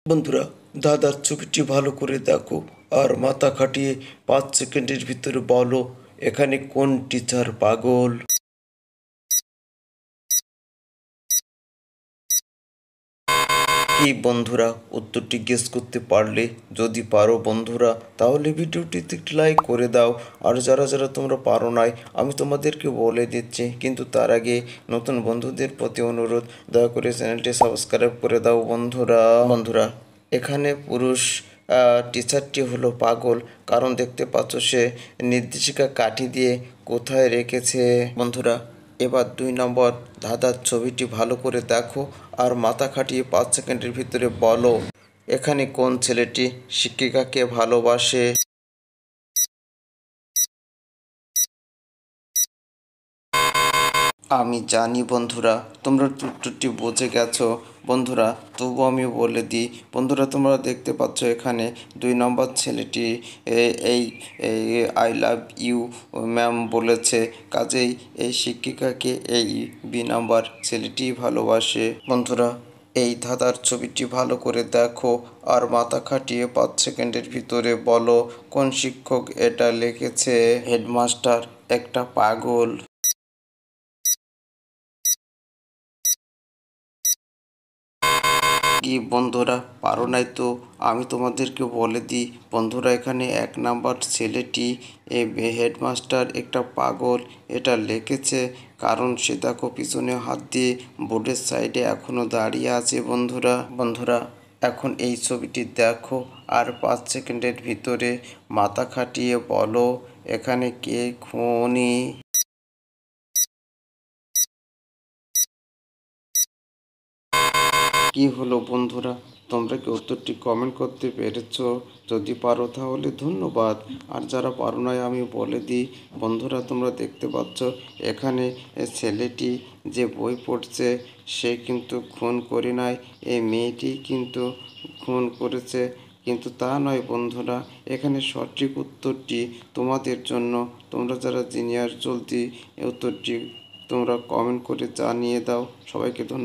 বন্ধুরা, দাদার ছবিটি ভালো করে দেখো আর মাথা খাটিয়ে 5 সেকেন্ডের ভিতরে বলো এখানে কোন টিচার পাগল। এই বন্ধুরা, উত্তরটি গেস করতে পারলে? যদি পারো বন্ধুরা, তাহলে ভিডিওটিতে একটি লাইক করে দাও। আর যারা যারা তোমরা পারো নাই, আমি তোমাদেরকে বলে দিচ্ছি, কিন্তু তার আগে নতুন বন্ধুদের প্রতি অনুরোধ, দয়া করে চ্যানেলটি সাবস্ক্রাইব করে দাও বন্ধুরা। বন্ধুরা, এখানে পুরুষ টিচারটি হলো পাগল, কারণ দেখতে পাচ্ছ সে নির্দেশিকা কাঠি দিয়ে কোথায় রেখেছে। বন্ধুরা, এবার 2 নম্বর ধাঁধার ছবিটি ভালো করে দেখো আর মাথা খাটিয়ে 5 সেকেন্ডের ভিতরে বলো এখানে কোন ছেলেটি শিক্ষিকাকে ভালোবাসে। আমি জানি বন্ধুরা, তোমরা উত্তরটি বুঝে গেছো বন্ধুরা, তবু আমি বলে দিই বন্ধুরা, তোমরা দেখতে পাচ্ছ এখানে 2 নম্বর ছেলেটি এই আই লাভ ইউ ম্যাম বলেছে, কাজেই এই শিক্ষিকাকে এই বি নম্বর ছেলেটি ভালোবাসে। বন্ধুরা, এই ধাঁধার ছবিটি ভালো করে দেখো আর মাথা খাটিয়ে 5 সেকেন্ডের ভিতরে বলো কোন শিক্ষক এটা লিখেছে। হেডমাস্টার একটা পাগল। কি বন্ধুরা, পারো নাই তো আমি তোমাদেরকে বলে দিই বন্ধুরা, এখানে 1 নম্বর ছেলেটি হেডমাস্টার একটা পাগল এটা লিখেছে, কারণ সে দেখো পিছনে হাত দিয়ে বোর্ডের সাইডে এখনো দাঁড়িয়ে আছে। বন্ধুরা বন্ধুরা এখন এই ছবিটি দেখো আর 5 সেকেন্ডের ভিতরে মাথা খাটিয়ে বলো এখানে কে খুনি। কি হলো বন্ধুরা, তোমরা কি উত্তরটি কমেন্ট করতে পেরেছো? যদি পারো তাহলে ধন্যবাদ, আর যারা পারো নাই আমি বলে দিই বন্ধুরা, তোমরা দেখতে পাচ্ছ এখানে ছেলেটি যে বই পড়ছে সে কিন্তু খুন করে নাই, এই মেয়েটি কিন্তু খুন করেছে। কিন্তু তা নয় বন্ধুরা, এখানে সঠিক উত্তরটি তোমাদের জন্য, তোমরা যারা জিনিয়ার, জলদি উত্তরটি তোমরা কমেন্ট করে জানিয়ে দাও। সবাইকে ধন্যবাদ।